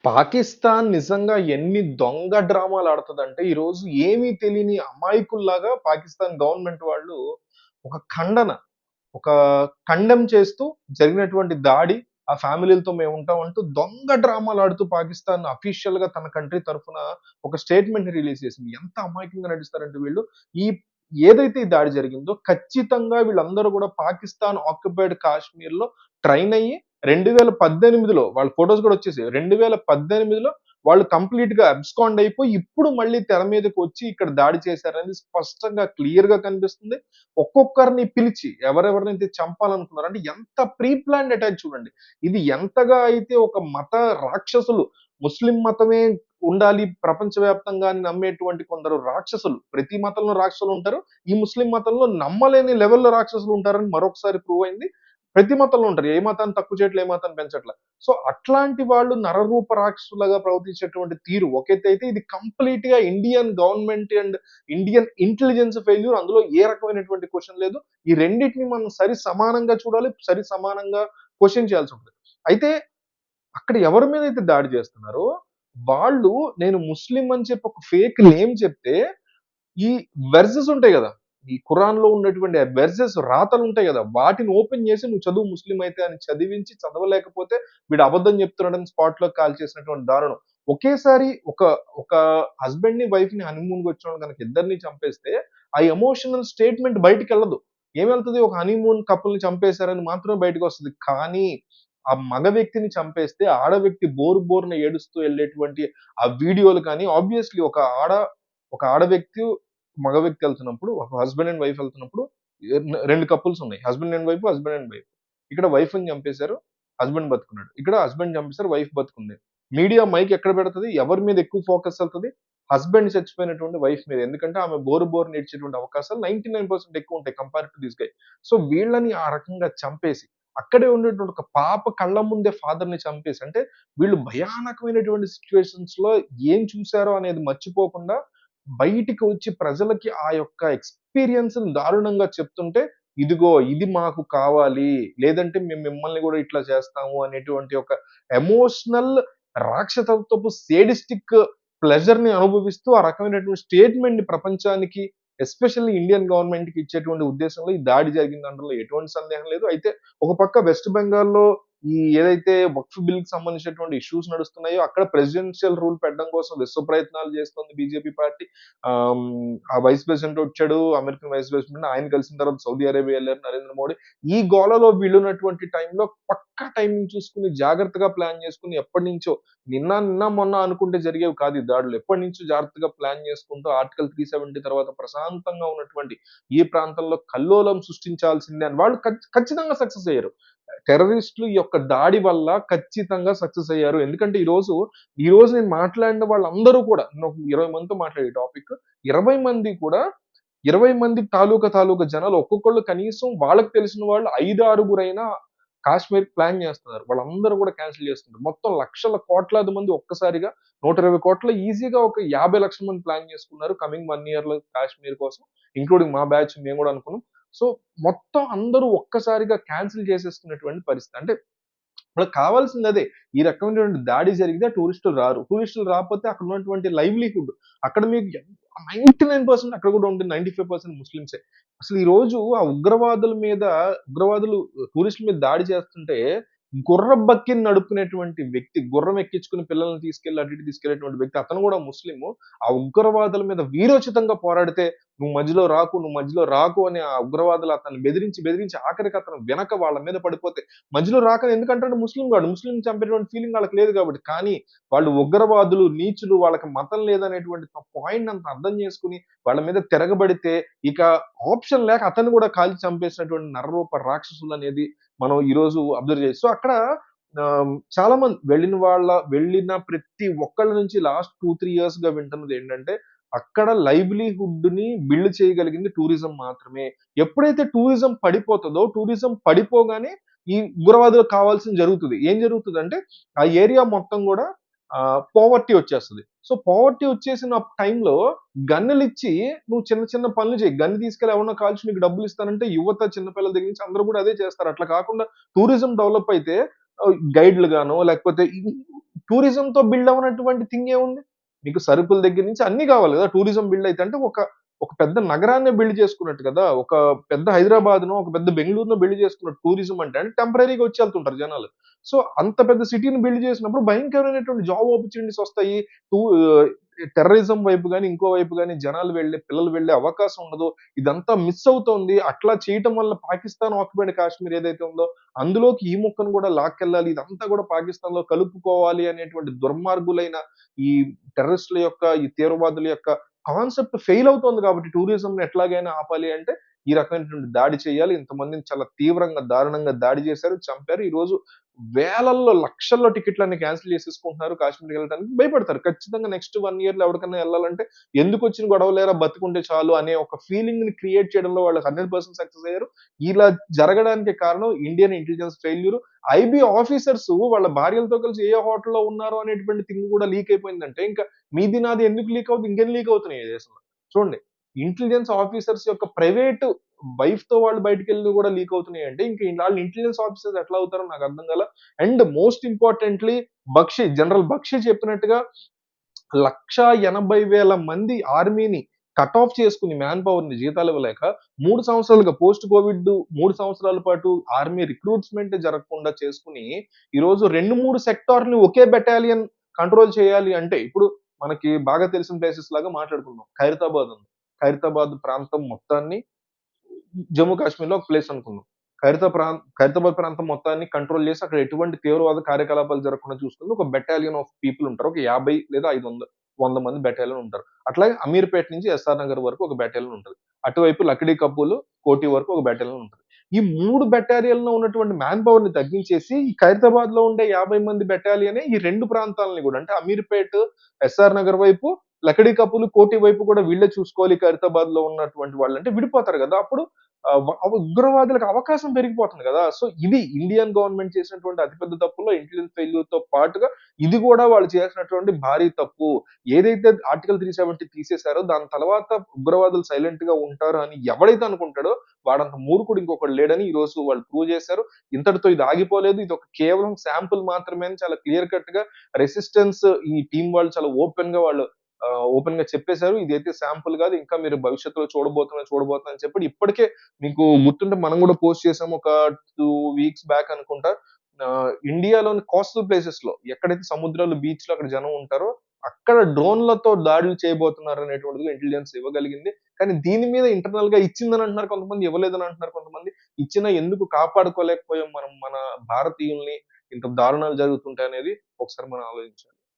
పాకిస్తాన్ నిజంగా ఎన్ని దొంగ డ్రామాలాడతదంటే, ఈరోజు ఏమీ తెలియని అమాయకుల్లాగా పాకిస్తాన్ గవర్నమెంట్ వాళ్ళు ఒక ఖండన, ఒక కండెమ్ చేస్తూ జరిగినటువంటి దాడి, ఆ ఫ్యామిలీలతో మేముంటాం అంటూ దొంగ డ్రామాలాడుతూ పాకిస్తాన్ అఫీషియల్‌గా తన కంట్రీ తరఫున ఒక స్టేట్‌మెంట్‌ని రిలీజ్ చేసింది. ఎంత అమాయకంగా నటిస్తారంటే వీళ్ళు, ఈ ఏదైతే ఈ దాడి జరిగిందో ఖచ్చితంగా వీళ్ళందరూ గూడా పాకిస్తాన్ ఆక్యుపైడ్ కాశ్మీర్‌లో ట్రైన్ అయ్యి 2018లో వాళ్ళ ఫోటోస్ గూడా వచ్చేసాయి. 2018లో వాళ్ళు కంప్లీట్‌గా అబ్స్కాండ్ అయిపోయి, ఇప్పుడు మళ్ళీ తెర మీదకొచ్చి ఇక్కడ దాడి చేశారనేది స్పష్టంగా క్లియర్‌గా కనిపిస్తుంది. ఒక్కొక్కరిని పిలిచి ఎవరెవరినైతే చంపాలనుకున్నారో అంటే ఎంత ప్రీ ప్లాన్డ్ అటాక్ చూడండి. ఇది ఎంతగా అయితే ఒక మత రాక్షసులు ముస్లిం మతమే ఉండాలి ప్రపంచవ్యాప్తంగా అని నమ్మేటువంటి కొందరు రాక్షసులు, ప్రతి మతంలో రాక్షసులుంటారు. ఈ ముస్లిం మతంలో నమ్మలేని లెవెల్‌లో రాక్షసులుంటారని మరొకసారి ప్రూవ్ అయింది. ప్రతి మతంలో ఉంటారు. ఏ మతాన్ని తక్కువ చేయట్లే, ఏ మతాన్ని పెంచట్ల. సో, అట్లాంటి వాళ్ళు నరరూప రాక్షసులుగా ప్రవర్తించేటువంటి తీరు ఒక ఎత్తైతే, ఇది కంప్లీట్‌గా Indian government and Indian intelligence failure. అందులో ఏ రకమైనటువంటి క్వెషన్ లేదు. ఈ రెండిటిని మనం సరి సమానంగా చూడాలి. సరి సమానంగా క్వెషన్ చేయాల్సుంటది. అయితే అక్కడ ఎవరి మీదైతే దాడి చేస్తున్నారో, వాళ్ళు నేను ముస్లిం అని చెప్పి ఒక ఫేక్ నేమ్ చెప్తే, ఈ వెర్సెస్ ఉంటాయి గదా! ఈ ఖురాన్‌లో ఉన్నటువంటి ఆ వెర్సెస్ రాతలుంటాయి గదా! వాటిని ఓపెన్ జేసి నువ్వు చదువు ముస్లిం అయితే అని చదివించి, చదవలేకపోతే వీడు అబద్ధం జెప్తున్నాడని స్పాట్‌లో కాల్చేసినటువంటి దారుణం. ఒకేసారి ఒక ఒక హస్బాండ్‌ని, వైఫ్‌ని హనీమూన్‌కొచ్చినోళ్ళు గనక ఇద్దరిని చంపేస్తే, ఆ ఎమోషనల్ స్టేట్‌మెంట్ బయటికెళ్ళదు. ఏమెళ్తది? ఒక హనీమూన్ కపుల్‌ని చంపేసారని మాత్రమే బయటకొస్తది. కానీ, ఆ మగ వ్యక్తిని చంపేస్తే, ఆడ వ్యక్తి బోరు బోరున ఏడుస్తూ ఎళ్ళేటువంటి ఆ వీడియోలు కానీ, ఆబ్వియస్‌లీ ఒక ఆడ వ్యక్తి, మగ వ్యక్తి ఎళ్తున్నప్పుడు, ఒక హస్బాండ్ అండ్ వైఫ్ ఎళ్తున్నప్పుడు 2 కపుల్స్ ఉన్నాయి. Husband and wife, husband and wife. ఇక్కడ వైఫ్‌ని చంపేసారు. హస్బాండ్ బతికున్నాడు. ఇక్కడ హస్బాండ్ చంపేసారు. వైఫ్ బతికుంది. మీడియా మైక్ ఎక్కడ పెడతది? ఎవరి మీద ఎక్కువ ఫోకస్ ఎళ్తది? హస్బాండ్ చచ్చిపోయినటువంటి వైఫ్ మీద. ఎందుకంటే ఆమె బోరు బోరున ఏడ్చేటువంటి అవకాశాలు 99% ఎక్కువుంటాయి compared to this guy. So, వీళ్ళని ఆ రకంగా చంపేసి, అక్కడే ఉండేటువంటి ఒక పాప కళ్ళ ముందే ఫాదర్‌ని చంపేసి, అంటే వీళ్ళు భయానకమైనటువంటి సిట్యుయేషన్స్‌లో ఏం చూసారో అనేది మర్చిపోకుండా బయటికి వచ్చి ప్రజలకి ఆ యొక్క ఎక్స్‌పీరియన్స్‌ని దారుణంగా చెప్తుంటే, ఇదిగో ఇది మాకు కావాలి. లేదంటే మేము మిమ్మల్ని గూడా ఇట్లా చేస్తాము అనేటువంటి ఒక ఎమోషనల్ రాక్షసత్వపు సేడిస్టిక్ ప్లెజర్‌ని అనుభవిస్తూ ఆ రకమైనటువంటి స్టేట్‌మెంట్‌ని ప్రపంచానికి, ఎస్పెషల్లీ ఇండియన్ గవర్నమెంట్‌కి ఇచ్చేటువంటి ఉద్దేశంలో ఈ దాడి జరిగిందనడంలో ఎటువంటి సందేహం లేదు. అయితే ఒక పక్క వెస్ట్ బెంగాల్‌లో ఈ ఏదైతే వక్ఫ్ బిల్‌కి సంబంధించినటువంటి ఇష్యూస్ నడుస్తున్నాయో, అక్కడ ప్రెసిడెన్షియల్ రూల్ పెట్టడం కోసం విశ్వ ప్రయత్నాలు చేస్తోంది బీజేపీ పార్టీ. ఆ వైస్ ప్రెసిడెంట్ వచ్చాడు. అమెరికన్ వైస్ ప్రెసిడెంట్ ఆయన కలిసిన తర్వాత సౌదీ అరేబియా ఎళ్లారు నరేంద్ర మోడీ. ఈ గోలలో వీళ్ళున్నటువంటి టైంలో పక్కా టైమింగ్ చూసుకొని, జాగ్రత్తగా ప్లాన్ చేసుకొని ఎప్పటినుంచో నిన్న మొన్న అనుకుంటే జరిగేవి కాదు ఈ దాడులు. ఎప్పటినుంచో జాగ్రత్తగా ప్లాన్ చేసుకుంటూ ఆర్టికల్ 370 తర్వాత ప్రశాంతంగా ఉన్నటువంటి ఈ ప్రాంతంలో కల్లోలం సృష్టించాల్సిందే అని వాళ్ళు ఖచ్చితంగా సక్సెస్ అయ్యారు. టెర్రరిస్టులు ఈ యొక్క దాడి వల్ల ఖచ్చితంగా సక్సెస్ అయ్యారు. ఎందుకంటే ఈ రోజు నేను మాట్లాడిన వాళ్ళందరూ కూడా, నేను ఒక 20 మందితో మాట్లాడా ఈ టాపిక్. 20 మంది కూడా 20 మంది తాలూకా జనాలు ఒక్కొక్కళ్ళు కనీసం వాళ్ళకి తెలిసిన వాళ్ళు 5, 6గురైనా కాశ్మీర్‌కి ప్లాన్ చేస్తున్నారు. వాళ్ళందరూ కూడా క్యాన్సెల్ చేస్తున్నారు. మొత్తం లక్షల కోట్లాది మంది ఒక్కసారిగా 120,00,00,000 ఈజీగా ఒక 50,00,000 మంది ప్లాన్ చేసుకున్నారు. కమింగ్ 1 ఇయర్‌లో కాశ్మీర్ కోసం. ఇంక్లూడింగ్ మా బ్యాచ్ మేము గూడా అనుకున్నాం. సో, మొత్తం అందరూ ఒక్కసారిగా క్యాన్సెల్ చేసేసుకున్నటువంటి పరిస్థితి. అంటే వాళ్ళకి కావాల్సిందదే. ఈ రకమైనటువంటి దాడి జరిగితే టూరిస్టులు రారు. టూరిస్టులు రాకపోతే అక్కడ ఉన్నటువంటి లైవ్లీహుడ్, అక్కడ మీకు 99% అక్కడ కూడా ఉండే 95% ముస్లిమ్సే. అసలు ఈ రోజు ఆ ఉగ్రవాదులు టూరిస్టుల మీద దాడి చేస్తుంటే, గుర్రపు నడుపుకునేటువంటి వ్యక్తి, గుర్రం ఎక్కించుకొని పిల్లల్ని తీసుకెళ్ళి అటు ఇటు తీసుకెళ్ళేటువంటి వ్యక్తి, అతను కూడా ముస్లిము. ఆ ఉగ్రవాదుల మీద వీరోచితంగా పోరాడితే, నువ్వు మధ్యలో రాకు" అని ఆ ఉగ్రవాదులు అతన్ని బెదిరించి ఆఖరికి అతను వెనక వాళ్ళ మీద పడిపోతే, మధ్యలో రాకని ఎందుకంటాడు? ముస్లిం గాడు. ముస్లింని చంపేటువంటి ఫీలింగ్ ఆళ్ళకి లేదు కాబట్టి. కానీ వాళ్ళు ఉగ్రవాదులు, నీచులు, వాళ్ళకి మతం లేదనేటువంటి పాయింట్‌ని అంత అర్థం చేసుకొని వాళ్ళ మీద తిరగబడితే, ఇక ఆప్షన్ లేక అతన్ని కూడా కాల్చి చంపేసినటువంటి నరరూప రాక్షసులనేది మనం ఈరోజు అబ్జర్వ్ చేయొచ్చు. సో, అక్కడ చాలా మంది వెళ్ళిన ప్రతి ఒక్కళ్ళ నుంచి లాస్ట్ 2, 3 ఇయర్స్‌గా వింటున్నదేంటంటే, అక్కడ లైవ్లీహుడ్‌ని బిల్డ్ చేయగలిగింది టూరిజం మాత్రమే. ఎప్పుడైతే టూరిజం పడిపోతదో, టూరిజం పడిపోగానే ఈ ఉగ్రవాదులకు కావాల్సింది జరుగుతది. ఏం జరుగుతదంటే, ఆ ఏరియా మొత్తం గూడా పోవర్టీ వచ్చేస్తది. సో, పోవర్టీ వచ్చేసిన టైంలో గన్నులిచ్చి నువ్వు చిన్న చిన్న పనులు చెయి. గన్ తీసుకెళ్ళి ఎవరినో కాల్చి నీకు డబ్బులిస్తానంటే యువత, చిన్న పిల్లల దగ్గర నుంచి అందరూ గూడా అదే చేస్తారు. అట్లా కాకుండా టూరిజం డెవలప్ అయితే గైడ్‌లు గానో లేకపోతే టూరిజంతో బిల్డ్ అవ్వనటువంటి థింగ్ ఏముంది? మీకు సరుకుల దగ్గర నుంచి అన్నీ కావాలి గదా! టూరిజం బిల్డ్ అయితే అంటే ఒక పెద్ద నగరాన్నే బిల్డ్ చేసుకున్నట్టు కదా! ఒక పెద్ద హైదరాబాద్‌నో, ఒక పెద్ద బెంగుళూరునో బిల్డ్ చేసుకున్న టూరిజం అంటే టెంపరరీగా వచ్చి ఎళ్తుంటారు జనాలు. సో, అంత పెద్ద సిటీని బిల్డ్ చేసినప్పుడు భయంకరమైనటువంటి జాబ్ ఆపర్చునిటీస్ వస్తాయి. టూ ఆహ్, టెర్రరిజం వైపు గాని, ఇంకో వైపు గాని జనాలు పిల్లలు వెళ్ళే అవకాశం ఉండదు. ఇదంతా మిస్ అవుతోంది. అట్లా చేయటం వల్ల పాకిస్తాన్ ఆక్యుపైడ్ కాశ్మీర్ ఏదైతే ఉందో, అందులోకి ఈ ముక్కను గూడా లాక్కెళ్ళాలి. ఇదంతా గూడా పాకిస్తాన్‌లో కలుపుకోవాలి అనేటువంటి దుర్మార్గులైన ఈ టెర్రరిస్ట్‌ల యొక్క, ఈ తీవ్రవాదుల యొక్క కాన్సెప్ట్ ఫెయిల్ అవుతోంది కాబట్టి టూరిజంని ఎట్లాగైనా ఆపాలి అంటే, ఈ రకమైనటువంటి దాడి చేయాలి. ఇంతమందిని చాలా తీవ్రంగా, దారుణంగా దాడి చేశారు, చంపారు. ఈరోజు వేలల్లో, లక్షల్లో టికెట్లన్నీ క్యాన్సెల్ చేసేసుకుంటున్నారు. కాశ్మీర్‌కెళ్ళటానికి భయపడతారు. ఖచ్చితంగా నెక్స్ట్ 1 ఇయర్‌లో ఎవడికన్నా ఎళ్ళాలంటే, ఎందుకొచ్చిన గొడవలేరా బతికుంటే చాలు అనే ఒక ఫీలింగ్‌ని క్రియేట్ చేయడంలో వాళ్ళు 100% సక్సెస్ అయ్యారు. ఇలా జరగడానికి కారణం Indian intelligence failure. IB officers వాళ్ళ భార్యలతో కలిసి ఏ హోటల్‌లో ఉన్నారు అనేటువంటి థింగ్ కూడా లీక్ అయిపోయిందంటే, ఇంకా మీది నాది ఎందుకు లీక్ అవుద్ది? ఇంకేం లీక్ అవుతున్నాయి ఈ దేశంలో. చూడండి. ఇంటెలిజెన్స్ ఆఫీసర్స్ యొక్క ప్రైవేట్ వైఫ్‌తో వాళ్ళు బయటికెళ్ళి గూడా లీక్ అవుతున్నాయంటే, ఇంక ఆళ్ళు ఇంటెలిజెన్స్ ఆఫీసర్స్ ఎట్లా అవుతారో నాకు అర్థం కాల. And most importantly general Bakshi చెప్పినట్టుగా 1,80,000 మంది ఆర్మీని కట్ ఆఫ్ చేసుకొని మ్యాన్ పవర్‌ని జీతాలివ్వలేక 3 సంవత్సరాలుగా పోస్ట్ కోవిడ్ 3 సంవత్సరాల పాటు ఆర్మీ రిక్రూట్స్‌మెంట్ జరగకుండా చేసుకొని, ఈరోజు 2, 3 సెక్టార్‌ని ఒకే బెటాలియన్ కంట్రోల్ చేయాలి అంటే, ఇప్పుడు మనకి బాగా తెలిసిన ప్లేసెస్ లాగా మాట్లాడుకుందాం. ఖైరతాబాద్ ఉంది. ఖైరతాబాద్ ప్రాంతం మొత్తాన్ని జమ్మూ కాశ్మీర్‌లో ఒక ప్లేస్ అనుకుందాం. ఖైరతాబాద్ ప్రాంతం మొత్తాన్ని కంట్రోల్ చేసి అక్కడ ఎటువంటి తీవ్రవాద కార్యకలాపాలు జరగకుండా చూసుకుని ఒక బెటాలియన్ ఆఫ్ పీపుల్ ఉంటారు. ఒక 50 లేదా 100 మంది బెటాలియన్ ఉంటారు. అట్లాగే అమీర్‌పేట్ నుంచి ఎస్ఆర్ నగర్ వరకు ఒక బెటాలియన్ ఉంటది. అటువైపు లక్డీ కపూల్, కోటి వరకు ఒక బెటాలియన్ ఉంటది. ఈ 3 బెటాలియన్‌లో ఉన్నటువంటి మ్యాన్ పవర్‌ని తగ్గించేసి ఈ ఖైరతాబాద్‌లో ఉండే 50 మంది బెటాలియనే ఈ 2 ప్రాంతాలని గూడా అంటే అమీర్‌పేట్, ఎస్ఆర్ నగర్ వైపు, లక్డీ కపూల్, కోటి వైపు కూడా వీళ్ళే చూసుకోవాలి ఖైరతాబాద్‌లో ఉన్నటువంటి వాళ్ళంటే విడిపోతారు గదా! అప్పుడు ఉగ్రవాదులకు అవకాశం పెరిగిపోతుంది గదా! సో, ఇది ఇండియన్ గవర్నమెంట్ చేసినటువంటి అతి పెద్ద తప్పుల్లో ఇంటెలిజెన్స్ ఫెయిల్యూర్‌తో పాటుగా ఇది గూడా వాళ్ళు చేసినటువంటి భారీ తప్పు. ఏదైతే ఆర్టికల్ 370 తీసేసారో దాని తర్వాత ఉగ్రవాదులు సైలెంట్‌గా ఉంటారు అని ఎవడైతే అనుకుంటాడో వాడంత మూర్ఖుడు ఇంకొకడు లేడని ఈరోజు వాళ్ళు ప్రూవ్ చేశారు. ఇంతటితో ఇది ఆగిపోలేదు. ఇదొక కేవలం శాంపుల్ మాత్రమే అని చాలా క్లియర్ కట్‌గా రెసిస్టెన్స్ ఈ టీమ్ వాళ్ళు చాలా ఓపెన్‌గా చెప్పేసారు. ఇదైతే శాంపుల్ గాదు. ఇంకా మీరు భవిష్యత్తులో చూడబోతున్నారు అని చెప్పి ఇప్పటికే మీకు గుర్తుంటే మనం గూడా పోస్ట్ చేసాము. ఒక 2 వీక్స్ బ్యాక్ అనుకుంటా. ఇండియాలోని కోస్టల్ ప్లేసెస్‌లో ఎక్కడైతే సముద్రాలు, బీచ్‌లో అక్కడ జనం ఉంటారో, అక్కడ డ్రోన్‌లతో దాడులు చేయబోతున్నారనేటువంటిది ఇంటెలిజెన్స్ ఇవ్వగలిగింది. కానీ దీని మీద ఇంటర్నల్‌గా ఇచ్చిందని అంటున్నారు కొంతమంది, ఇవ్వలేదని అంటున్నారు కొంతమంది. ఇచ్చినా ఎందుకు కాపాడుకోలేకపోయాం మనం మన భారతీయుల్ని ఇంత దారుణాలు జరుగుతుంటాయనేది ఒకసారి మనం ఆలోచించాలి.